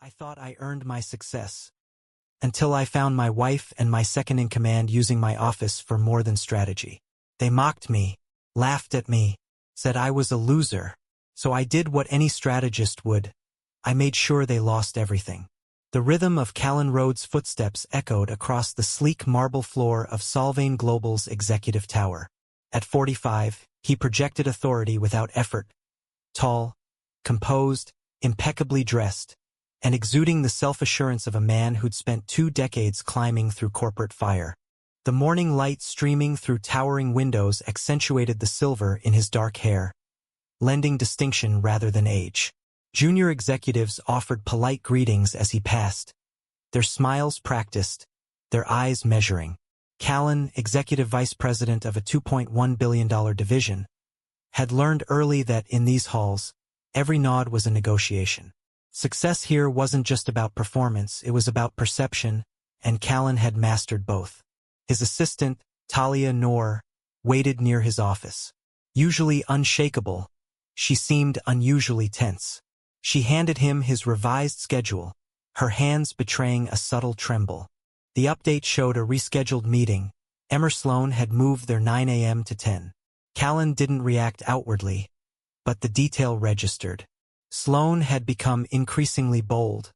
I thought I earned my success, until I found my wife and my second-in-command using my office for more than strategy. They mocked me, laughed at me, said I was a loser. So I did what any strategist would. I made sure they lost everything. The rhythm of Callan Rhodes' footsteps echoed across the sleek marble floor of Solvane Global's executive tower. At 45, he projected authority without effort. Tall, composed, impeccably dressed, and exuding the self-assurance of a man who'd spent 2 decades climbing through corporate fire. The morning light streaming through towering windows accentuated the silver in his dark hair, lending distinction rather than age. Junior executives offered polite greetings as he passed, their smiles practiced, their eyes measuring. Callan, executive vice president of a $2.1 billion division, had learned early that in these halls, every nod was a negotiation. Success here wasn't just about performance, it was about perception, and Callan had mastered both. His assistant, Talia Noor, waited near his office. Usually unshakable, she seemed unusually tense. She handed him his revised schedule, her hands betraying a subtle tremble. The update showed a rescheduled meeting. Emmer Sloan had moved their 9 a.m. to 10. Callan didn't react outwardly, but the detail registered. Sloan had become increasingly bold,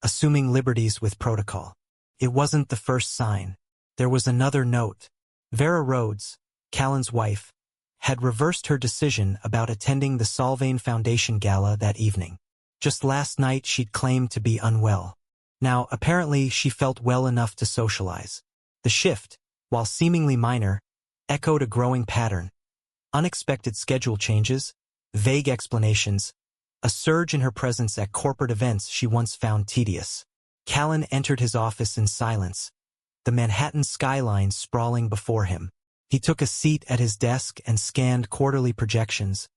assuming liberties with protocol. It wasn't the first sign. There was another note. Vera Rhodes, Callan's wife, had reversed her decision about attending the Solvane Foundation Gala that evening. Just last night she'd claimed to be unwell. Now, apparently, she felt well enough to socialize. The shift, while seemingly minor, echoed a growing pattern. Unexpected schedule changes, vague explanations, a surge in her presence at corporate events she once found tedious. Callan entered his office in silence, the Manhattan skyline sprawling before him. He took a seat at his desk and scanned quarterly projections,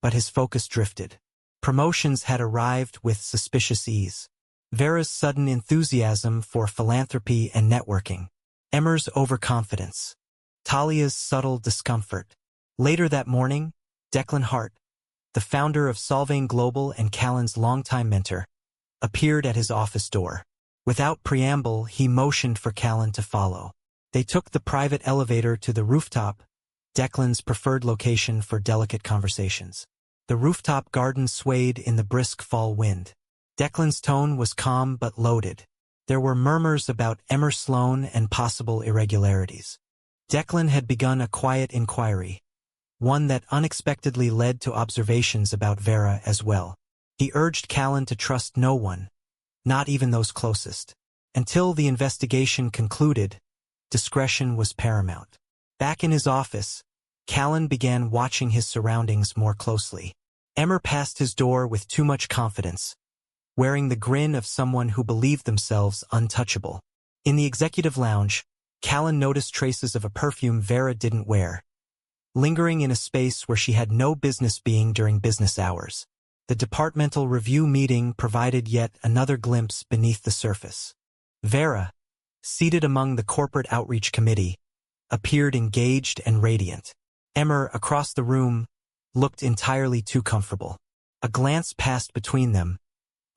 but his focus drifted. Promotions had arrived with suspicious ease. Vera's sudden enthusiasm for philanthropy and networking. Emmer's overconfidence. Talia's subtle discomfort. Later that morning, Declan Hart, the founder of Solvane Global and Callan's longtime mentor, appeared at his office door. Without preamble, he motioned for Callan to follow. They took the private elevator to the rooftop, Declan's preferred location for delicate conversations. The rooftop garden swayed in the brisk fall wind. Declan's tone was calm but loaded. There were murmurs about Emmer Sloan and possible irregularities. Declan had begun a quiet inquiry, one that unexpectedly led to observations about Vera as well. He urged Callan to trust no one, not even those closest. Until the investigation concluded, discretion was paramount. Back in his office, Callan began watching his surroundings more closely. Emmer passed his door with too much confidence, wearing the grin of someone who believed themselves untouchable. In the executive lounge, Callan noticed traces of a perfume Vera didn't wear, lingering in a space where she had no business being during business hours. The departmental review meeting provided yet another glimpse beneath the surface. Vera, seated among the corporate outreach committee, appeared engaged and radiant. Emmer, across the room, looked entirely too comfortable. A glance passed between them,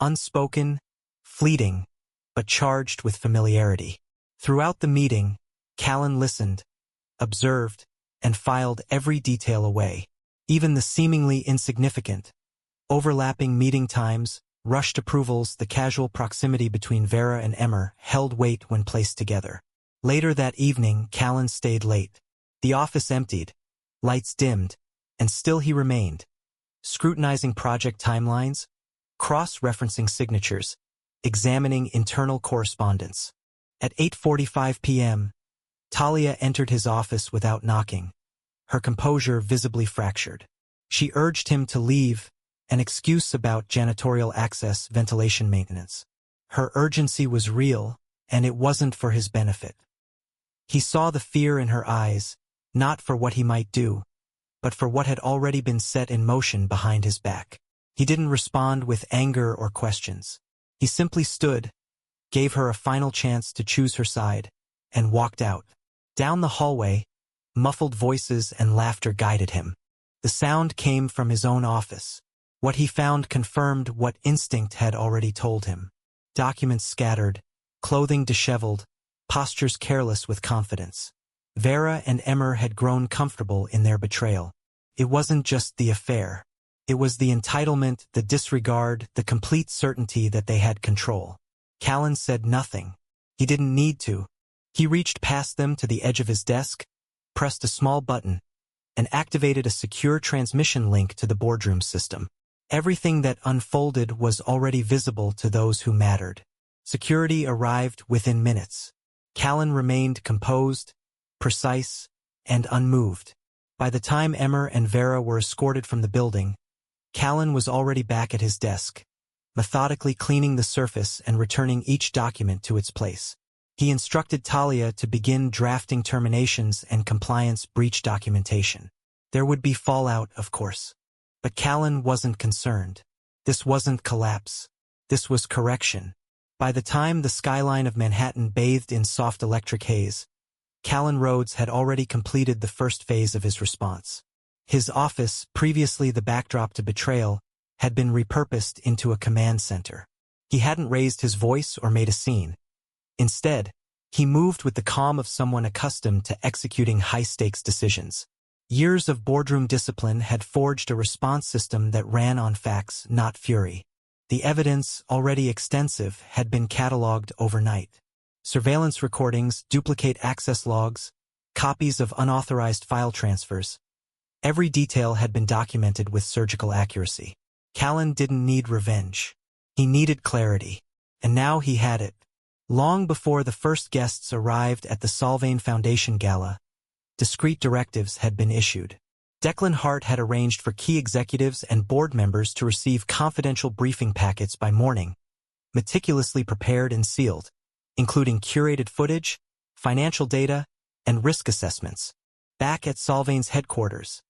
unspoken, fleeting, but charged with familiarity. Throughout the meeting, Callan listened, observed, and filed every detail away. Even the seemingly insignificant, overlapping meeting times, rushed approvals, the casual proximity between Vera and Emmer held weight when placed together. Later that evening, Callan stayed late. The office emptied, lights dimmed, and still he remained, scrutinizing project timelines, cross-referencing signatures, examining internal correspondence. At 8:45 p.m., Talia entered his office without knocking, her composure visibly fractured. She urged him to leave, an excuse about janitorial access, ventilation maintenance. Her urgency was real, and it wasn't for his benefit. He saw the fear in her eyes, not for what he might do, but for what had already been set in motion behind his back. He didn't respond with anger or questions. He simply stood, gave her a final chance to choose her side, and walked out. Down the hallway, muffled voices and laughter guided him. The sound came from his own office. What he found confirmed what instinct had already told him. documents scattered, clothing disheveled, postures careless with confidence. Vera and Emmer had grown comfortable in their betrayal. It wasn't just the affair. It was the entitlement, the disregard, the complete certainty that they had control. Callan said nothing. He didn't need to. He reached past them to the edge of his desk, pressed a small button, and activated a secure transmission link to the boardroom system. Everything that unfolded was already visible to those who mattered. Security arrived within minutes. Callan remained composed, precise, and unmoved. By the time Emmer and Vera were escorted from the building, Callan was already back at his desk, methodically cleaning the surface and returning each document to its place. He instructed Talia to begin drafting terminations and compliance breach documentation. There would be fallout, of course. But Callan wasn't concerned. This wasn't collapse. This was correction. By the time the skyline of Manhattan bathed in soft electric haze, Callan Rhodes had already completed the first phase of his response. His office, previously the backdrop to Betrayal, had been repurposed into a command center. He hadn't raised his voice or made a scene. Instead, he moved with the calm of someone accustomed to executing high-stakes decisions. Years of boardroom discipline had forged a response system that ran on facts, not fury. The evidence, already extensive, had been cataloged overnight. Surveillance recordings, duplicate access logs, copies of unauthorized file transfers. Every detail had been documented with surgical accuracy. Callan didn't need revenge. He needed clarity. And now he had it. Long before the first guests arrived at the Solvane Foundation Gala, discreet directives had been issued. Declan Hart had arranged for key executives and board members to receive confidential briefing packets by morning, meticulously prepared and sealed, including curated footage, financial data, and risk assessments. Back at Solvane's headquarters,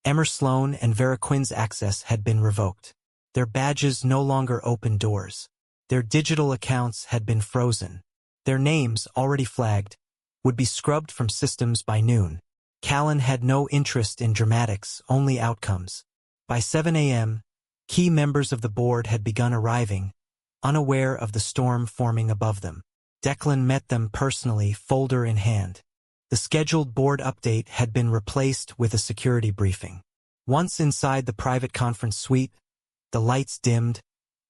Emmer Sloan and Vera Quinn's access had been revoked. Their badges no longer opened doors. Their digital accounts had been frozen. Their names, already flagged, would be scrubbed from systems by noon. Callan had no interest in dramatics, only outcomes. By 7 a.m., key members of the board had begun arriving, unaware of the storm forming above them. Declan met them personally, folder in hand. The scheduled board update had been replaced with a security briefing. Once inside the private conference suite, the lights dimmed,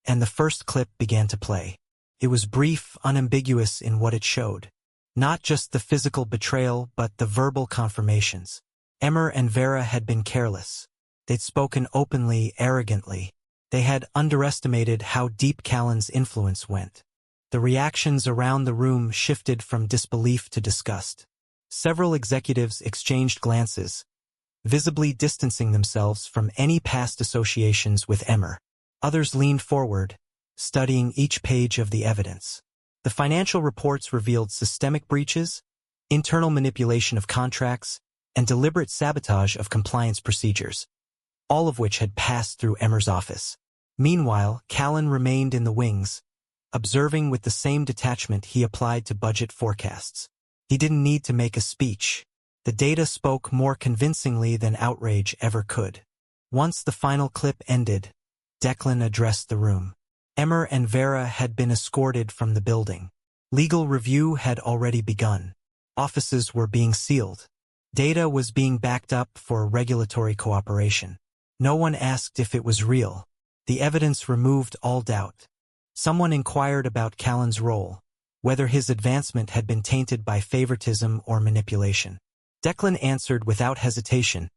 and the first clip began to play. It was brief, unambiguous in what it showed. Not just the physical betrayal, but the verbal confirmations. Emmer and Vera had been careless. They'd spoken openly, arrogantly. They had underestimated how deep Callan's influence went. The reactions around the room shifted from disbelief to disgust. Several executives exchanged glances, visibly distancing themselves from any past associations with Emmer. Others leaned forward, studying each page of the evidence. The financial reports revealed systemic breaches, internal manipulation of contracts, and deliberate sabotage of compliance procedures, all of which had passed through Emmer's office. Meanwhile, Callan remained in the wings, observing with the same detachment he applied to budget forecasts. He didn't need to make a speech. The data spoke more convincingly than outrage ever could. Once the final clip ended, Declan addressed the room. Emmer and Vera had been escorted from the building. Legal review had already begun. Offices were being sealed. Data was being backed up for regulatory cooperation. No one asked if it was real. The evidence removed all doubt. Someone inquired about Callan's role, whether his advancement had been tainted by favoritism or manipulation. Declan answered without hesitation,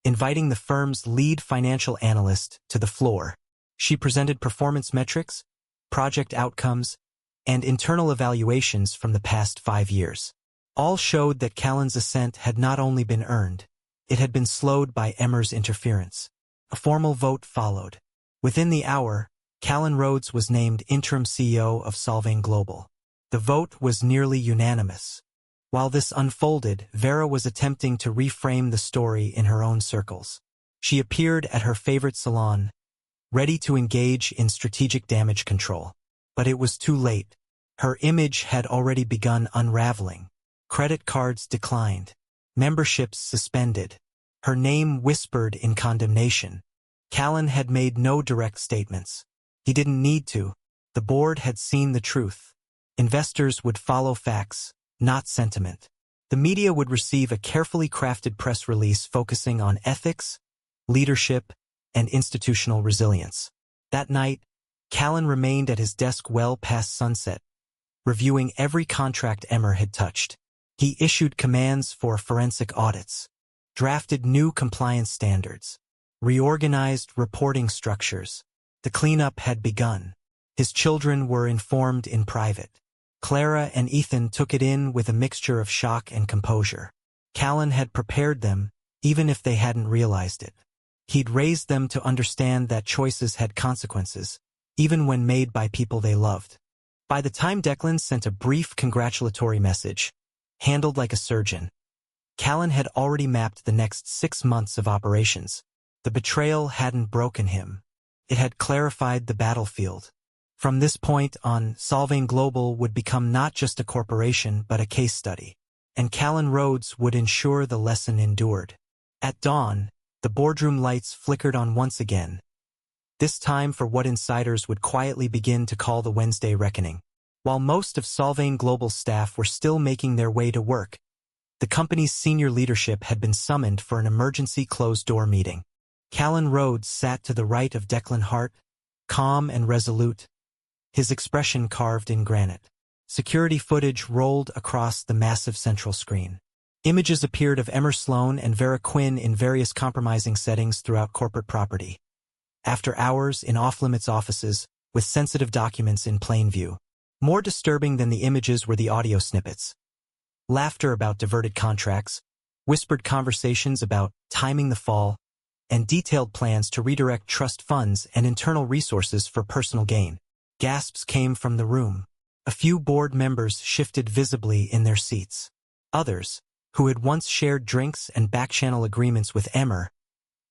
inviting the firm's lead financial analyst to the floor. She presented performance metrics, project outcomes, and internal evaluations from the past 5 years. All showed that Callan's ascent had not only been earned, it had been slowed by Emmer's interference. A formal vote followed. Within the hour, Callan Rhodes was named interim CEO of Solvane Global. The vote was nearly unanimous. While this unfolded, Vera was attempting to reframe the story in her own circles. She appeared at her favorite salon, ready to engage in strategic damage control. But it was too late. Her image had already begun unraveling. Credit cards declined. Memberships suspended. Her name whispered in condemnation. Callan had made no direct statements. He didn't need to. The board had seen the truth. Investors would follow facts, not sentiment. The media would receive a carefully crafted press release focusing on ethics, leadership, and institutional resilience. That night, Callan remained at his desk well past sunset, reviewing every contract Emmer had touched. He issued commands for forensic audits, drafted new compliance standards, reorganized reporting structures. The cleanup had begun. His children were informed in private. Clara and Ethan took it in with a mixture of shock and composure. Callan had prepared them, even if they hadn't realized it. He'd raised them to understand that choices had consequences, even when made by people they loved. By the time Declan sent a brief congratulatory message, handled like a surgeon, Callan had already mapped the next 6 months of operations. The betrayal hadn't broken him. It had clarified the battlefield. From this point on, Solvang Global would become not just a corporation but a case study, and Callan Rhodes would ensure the lesson endured. At dawn, the boardroom lights flickered on once again, this time for what insiders would quietly begin to call the Wednesday reckoning. While most of Solvang Global's staff were still making their way to work, the company's senior leadership had been summoned for an emergency closed-door meeting. Callan Rhodes sat to the right of Declan Hart, calm and resolute, his expression carved in granite. Security footage rolled across the massive central screen. Images appeared of Emmer Sloan and Vera Quinn in various compromising settings throughout corporate property. After hours in off-limits offices, with sensitive documents in plain view. More disturbing than the images were the audio snippets. Laughter about diverted contracts, whispered conversations about timing the fall, and detailed plans to redirect trust funds and internal resources for personal gain. Gasps came from the room. A few board members shifted visibly in their seats. Others, who had once shared drinks and back-channel agreements with Emmer,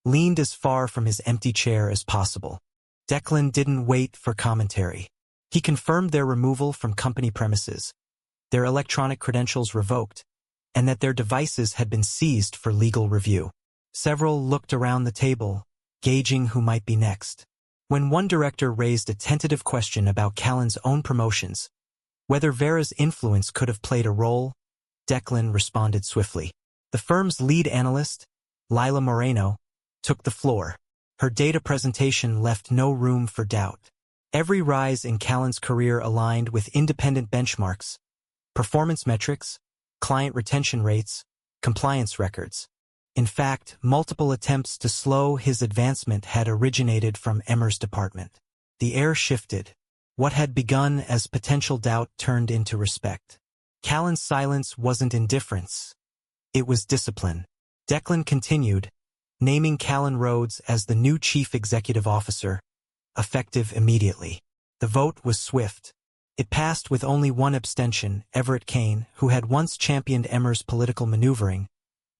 leaned as far from his empty chair as possible. Declan didn't wait for commentary. He confirmed their removal from company premises, their electronic credentials revoked, and that their devices had been seized for legal review. Several looked around the table, gauging who might be next. When one director raised a tentative question about Callan's own promotions, whether Vera's influence could have played a role, Declan responded swiftly. The firm's lead analyst, Lila Moreno, took the floor. Her data presentation left no room for doubt. Every rise in Callan's career aligned with independent benchmarks, performance metrics, client retention rates, compliance records. In fact, multiple attempts to slow his advancement had originated from Emmer's department. The air shifted. What had begun as potential doubt turned into respect. Callan's silence wasn't indifference. It was discipline. Declan continued, naming Callan Rhodes as the new chief executive officer, effective immediately. The vote was swift. It passed with only one abstention, Everett Kane, who had once championed Emmer's political maneuvering,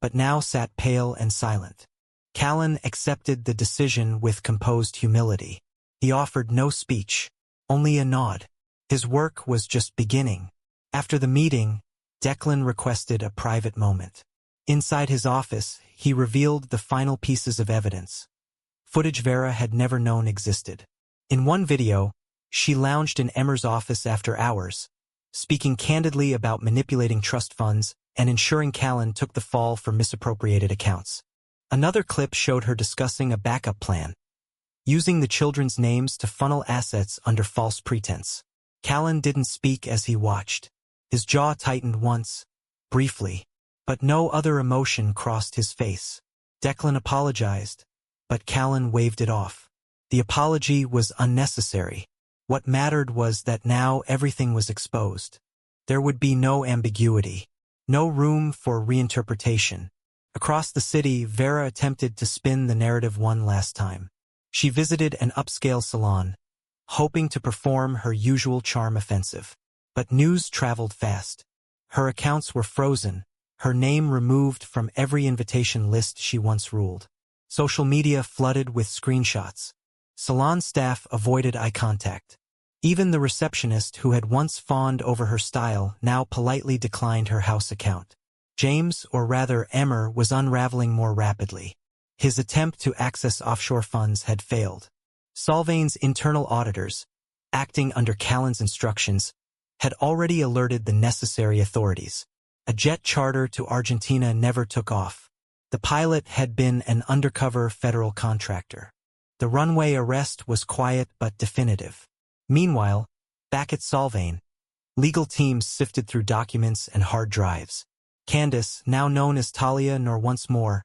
but now sat pale and silent. Callan accepted the decision with composed humility. He offered no speech, only a nod. His work was just beginning. After the meeting, Declan requested a private moment. Inside his office, he revealed the final pieces of evidence. Footage Vera had never known existed. In one video, she lounged in Emmer's office after hours, speaking candidly about manipulating trust funds and ensuring Callan took the fall for misappropriated accounts. Another clip showed her discussing a backup plan, using the children's names to funnel assets under false pretense. Callan didn't speak as he watched. His jaw tightened once, briefly, but no other emotion crossed his face. Declan apologized, but Callan waved it off. The apology was unnecessary. What mattered was that now everything was exposed. There would be no ambiguity, no room for reinterpretation. Across the city, Vera attempted to spin the narrative one last time. She visited an upscale salon, hoping to perform her usual charm offensive. But news traveled fast. Her accounts were frozen, her name removed from every invitation list she once ruled. Social media flooded with screenshots. Salon staff avoided eye contact. Even the receptionist who had once fawned over her style now politely declined her house account. James, or rather Emmer, was unraveling more rapidly. His attempt to access offshore funds had failed. Solvain's internal auditors, acting under Callan's instructions, had already alerted the necessary authorities. A jet charter to Argentina never took off. The pilot had been an undercover federal contractor. The runway arrest was quiet but definitive. Meanwhile, back at Solvang, legal teams sifted through documents and hard drives. Candace, now known as Talia nor once more,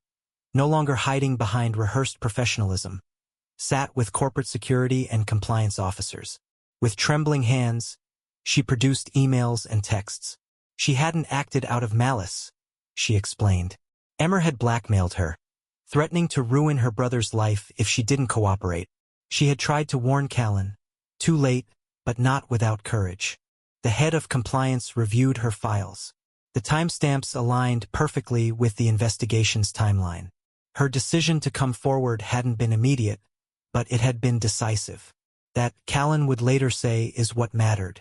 no longer hiding behind rehearsed professionalism, sat with corporate security and compliance officers. With trembling hands, she produced emails and texts. She hadn't acted out of malice, she explained. Emmer had blackmailed her, threatening to ruin her brother's life if she didn't cooperate. She had tried to warn Callan, too late, but not without courage. The head of compliance reviewed her files. The timestamps aligned perfectly with the investigation's timeline. Her decision to come forward hadn't been immediate, but it had been decisive. That, Callan would later say, is what mattered.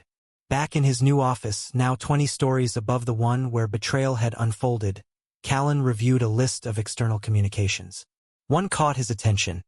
Back in his new office, now 20 stories above the one where Betrayal had unfolded, Callan reviewed a list of external communications. One caught his attention.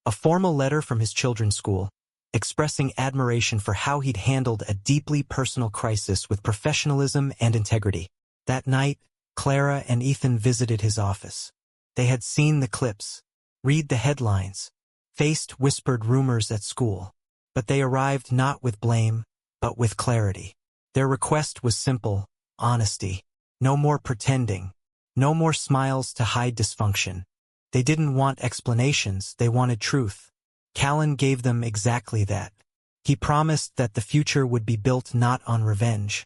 A formal letter from his children's school, expressing admiration for how he'd handled a deeply personal crisis with professionalism and integrity. That night, Clara and Ethan visited his office. They had seen the clips, read the headlines, faced whispered rumors at school. But they arrived not with blame, but with clarity. Their request was simple: honesty. No more pretending. No more smiles to hide dysfunction. They didn't want explanations, they wanted truth. Callan gave them exactly that. He promised that the future would be built not on revenge,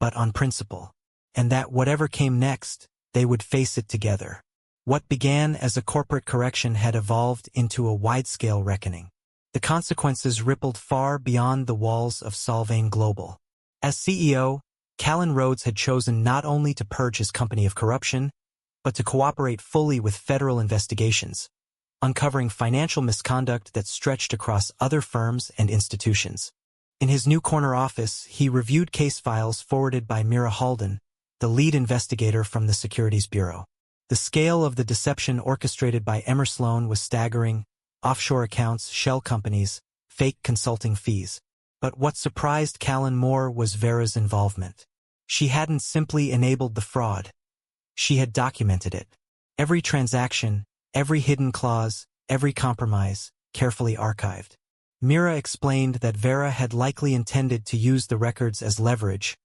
but on principle, and that whatever came next, they would face it together. What began as a corporate correction had evolved into a wide-scale reckoning. The consequences rippled far beyond the walls of Solvang Global. As CEO, Callan Rhodes had chosen not only to purge his company of corruption, but to cooperate fully with federal investigations, uncovering financial misconduct that stretched across other firms and institutions. In his new corner office, he reviewed case files forwarded by Mira Halden, the lead investigator from the Securities Bureau. The scale of the deception orchestrated by Emmer Sloan was staggering: offshore accounts, shell companies, fake consulting fees. But what surprised Callan more was Vera's involvement. She hadn't simply enabled the fraud. She had documented it. Every transaction, every hidden clause, every compromise, carefully archived. Mira explained that Vera had likely intended to use the records as leverage,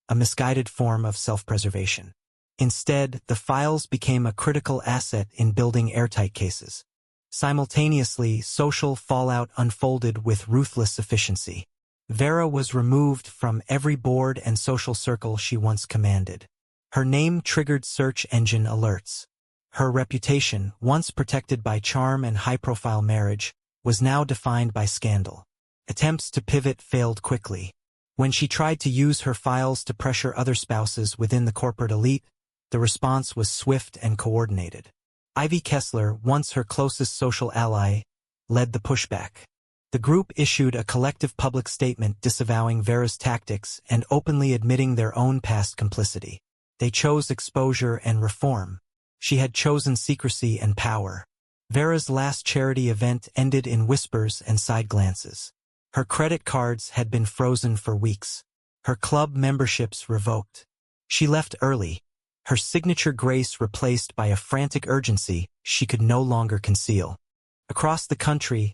a misguided form of self-preservation. Instead, the files became a critical asset in building airtight cases. Simultaneously, social fallout unfolded with ruthless efficiency. Vera was removed from every board and social circle she once commanded. Her name triggered search engine alerts. Her reputation, once protected by charm and high-profile marriage, was now defined by scandal. Attempts to pivot failed quickly. When she tried to use her files to pressure other spouses within the corporate elite, the response was swift and coordinated. Ivy Kessler, once her closest social ally, led the pushback. The group issued a collective public statement disavowing Vera's tactics and openly admitting their own past complicity. They chose exposure and reform. She had chosen secrecy and power. Vera's last charity event ended in whispers and side glances. Her credit cards had been frozen for weeks. Her club memberships revoked. She left early, her signature grace replaced by a frantic urgency she could no longer conceal. Across the country,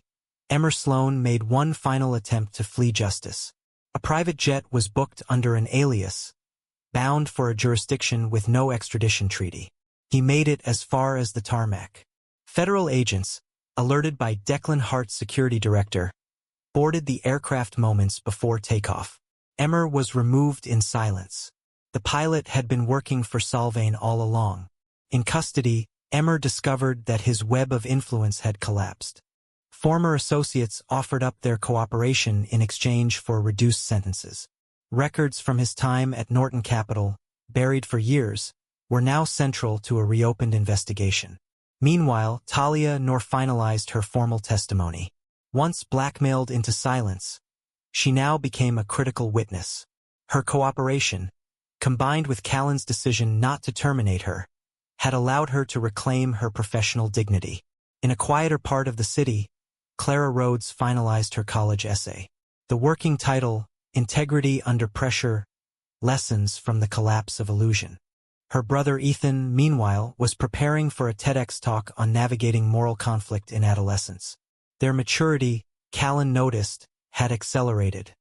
Emmer Sloan made one final attempt to flee justice. A private jet was booked under an alias, bound for a jurisdiction with no extradition treaty. He made it as far as the tarmac. Federal agents, alerted by Declan Hart's security director, boarded the aircraft moments before takeoff. Emmer was removed in silence. The pilot had been working for Solvang all along. In custody, Emmer discovered that his web of influence had collapsed. Former associates offered up their cooperation in exchange for reduced sentences. Records from his time at Norton Capital, buried for years, were now central to a reopened investigation. Meanwhile, Talia nor finalized her formal testimony. Once blackmailed into silence, she now became a critical witness. Her cooperation, combined with Callan's decision not to terminate her, had allowed her to reclaim her professional dignity. In a quieter part of the city, Clara Rhodes finalized her college essay. The working title, Integrity Under Pressure, Lessons from the Collapse of Illusion. Her brother Ethan, meanwhile, was preparing for a TEDx talk on navigating moral conflict in adolescence. Their maturity, Callan noticed, had accelerated.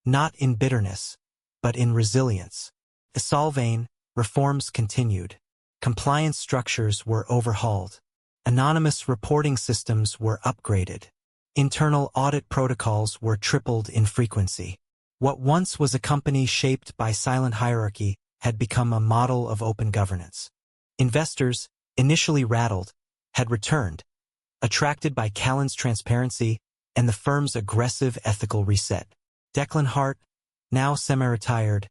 Not in bitterness, but in resilience. As Solvane, reforms continued. Compliance structures were overhauled. Anonymous reporting systems were upgraded. Internal audit protocols were tripled in frequency. What once was a company shaped by silent hierarchy had become a model of open governance. Investors, initially rattled, had returned, attracted by Callan's transparency and the firm's aggressive ethical reset. Declan Hart, now semi-retired,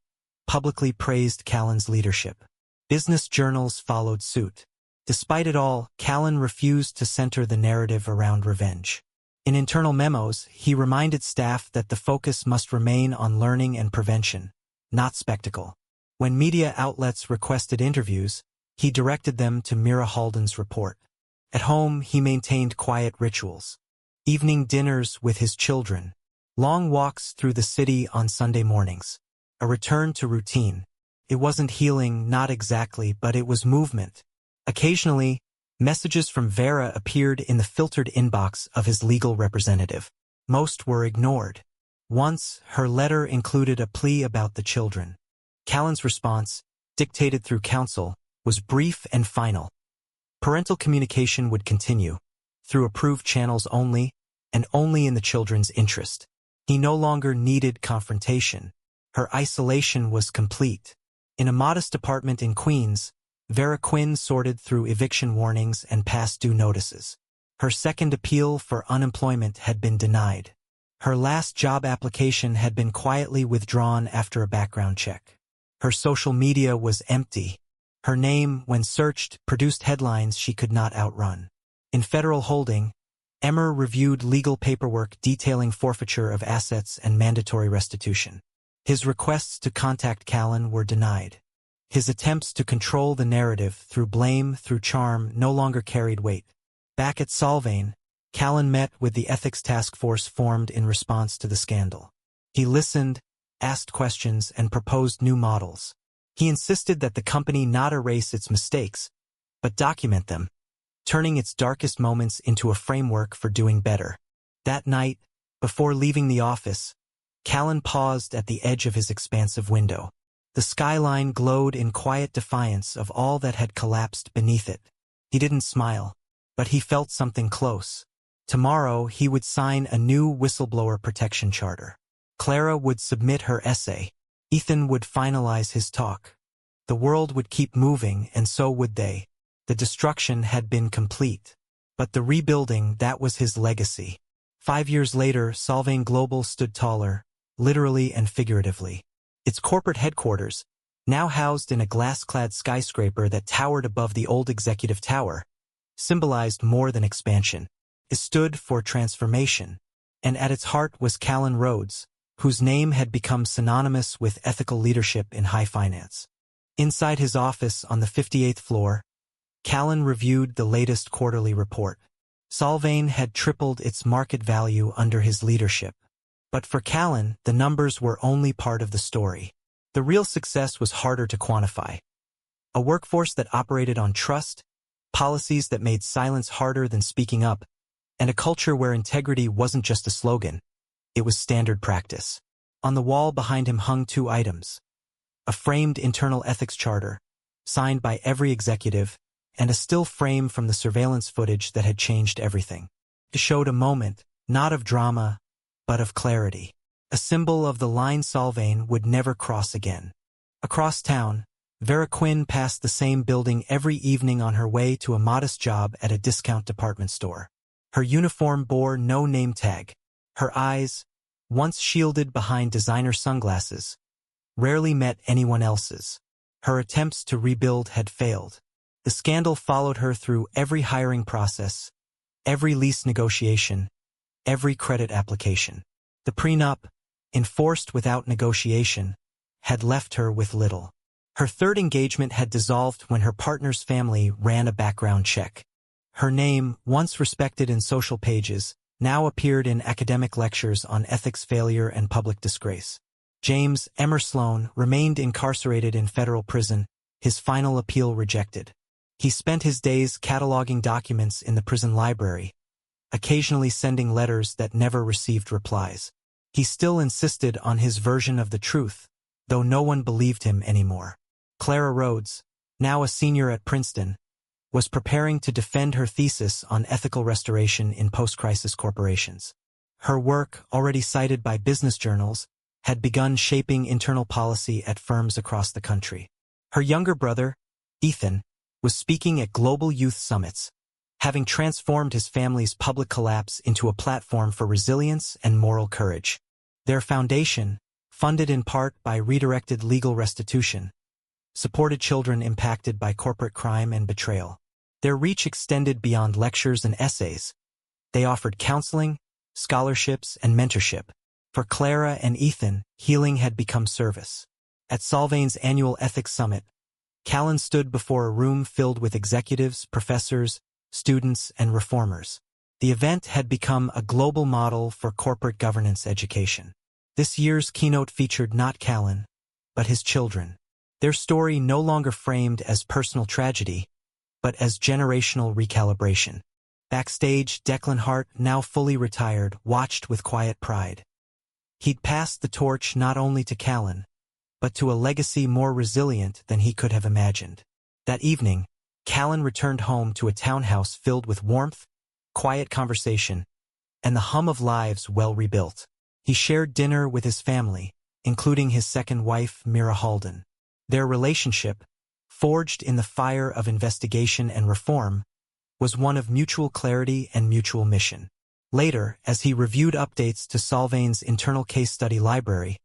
publicly praised Callan's leadership. Business journals followed suit. Despite it all, Callan refused to center the narrative around revenge. In internal memos, he reminded staff that the focus must remain on learning and prevention, not spectacle. When media outlets requested interviews, he directed them to Mira Halden's report. At home, he maintained quiet rituals. Evening dinners with his children. Long walks through the city on Sunday mornings. A return to routine. It wasn't healing, not exactly, but it was movement. Occasionally, messages from Vera appeared in the filtered inbox of his legal representative. Most were ignored. Once, her letter included a plea about the children. Callan's response, dictated through counsel, was brief and final. Parental communication would continue, through approved channels only, and only in the children's interest. He no longer needed confrontation. Her isolation was complete. In a modest apartment in Queens, Vera Quinn sorted through eviction warnings and past due notices. Her second appeal for unemployment had been denied. Her last job application had been quietly withdrawn after a background check. Her social media was empty. Her name, when searched, produced headlines she could not outrun. In federal holding, Emmer reviewed legal paperwork detailing forfeiture of assets and mandatory restitution. His requests to contact Callan were denied. His attempts to control the narrative through blame, through charm, no longer carried weight. Back at Solvane, Callan met with the ethics task force formed in response to the scandal. He listened, asked questions, and proposed new models. He insisted that the company not erase its mistakes, but document them, turning its darkest moments into a framework for doing better. That night, before leaving the office, Callan paused at the edge of his expansive window. The skyline glowed in quiet defiance of all that had collapsed beneath it. He didn't smile, but he felt something close. Tomorrow, he would sign a new whistleblower protection charter. Clara would submit her essay. Ethan would finalize his talk. The world would keep moving, and so would they. The destruction had been complete. But the rebuilding, that was his legacy. 5 years later, Solvane Global stood taller, literally and figuratively. Its corporate headquarters, now housed in a glass-clad skyscraper that towered above the old executive tower, symbolized more than expansion. It stood for transformation. And at its heart was Callan Rhodes, whose name had become synonymous with ethical leadership in high finance. Inside his office on the 58th floor, Callan reviewed the latest quarterly report. Solvane had tripled its market value under his leadership. But for Callan, the numbers were only part of the story. The real success was harder to quantify. A workforce that operated on trust, policies that made silence harder than speaking up, and a culture where integrity wasn't just a slogan, it was standard practice. On the wall behind him hung 2 items: a framed internal ethics charter, signed by every executive, and a still frame from the surveillance footage that had changed everything. It showed a moment, not of drama, but of clarity. A symbol of the line Solvane would never cross again. Across town, Vera Quinn passed the same building every evening on her way to a modest job at a discount department store. Her uniform bore no name tag. Her eyes, once shielded behind designer sunglasses, rarely met anyone else's. Her attempts to rebuild had failed. The scandal followed her through every hiring process, every lease negotiation, every credit application. The prenup, enforced without negotiation, had left her with little. Her third engagement had dissolved when her partner's family ran a background check. Her name, once respected in social pages, now appeared in academic lectures on ethics failure and public disgrace. James Sloan remained incarcerated in federal prison, his final appeal rejected. He spent his days cataloging documents in the prison library, occasionally sending letters that never received replies. He still insisted on his version of the truth, though no one believed him anymore. Clara Rhodes, now a senior at Princeton, was preparing to defend her thesis on ethical restoration in post-crisis corporations. Her work, already cited by business journals, had begun shaping internal policy at firms across the country. Her younger brother, Ethan, was speaking at global youth summits, having transformed his family's public collapse into a platform for resilience and moral courage. Their foundation, funded in part by redirected legal restitution, supported children impacted by corporate crime and betrayal. Their reach extended beyond lectures and essays. They offered counseling, scholarships, and mentorship. For Clara and Ethan, healing had become service. At Solvain's annual ethics summit, Callan stood before a room filled with executives, professors, students, and reformers. The event had become a global model for corporate governance education. This year's keynote featured not Callan, but his children. Their story no longer framed as personal tragedy, but as generational recalibration. Backstage, Declan Hart, now fully retired, watched with quiet pride. He'd passed the torch not only to Callan, but to a legacy more resilient than he could have imagined. That evening, Callan returned home to a townhouse filled with warmth, quiet conversation, and the hum of lives well rebuilt. He shared dinner with his family, including his second wife, Mira Halden. Their relationship, forged in the fire of investigation and reform, was one of mutual clarity and mutual mission. Later, as he reviewed updates to Solvain's internal case study library,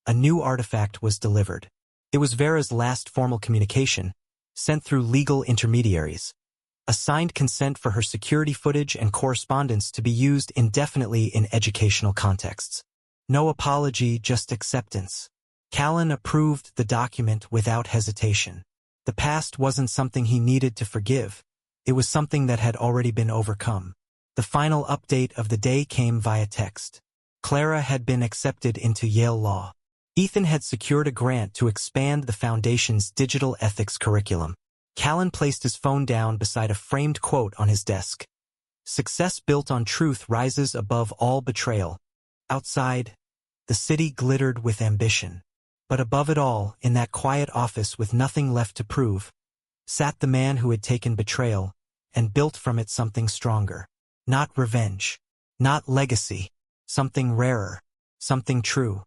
a new artifact was delivered. It was Vera's last formal communication, sent through legal intermediaries. A signed consent for her security footage and correspondence to be used indefinitely in educational contexts. No apology, just acceptance. Callan approved the document without hesitation. The past wasn't something he needed to forgive. It was something that had already been overcome. The final update of the day came via text. Clara had been accepted into Yale Law. Ethan had secured a grant to expand the foundation's digital ethics curriculum. Callan placed his phone down beside a framed quote on his desk. Success built on truth rises above all betrayal. Outside, the city glittered with ambition. But above it all, in that quiet office with nothing left to prove, sat the man who had taken betrayal and built from it something stronger. Not revenge, not legacy, something rarer, something true.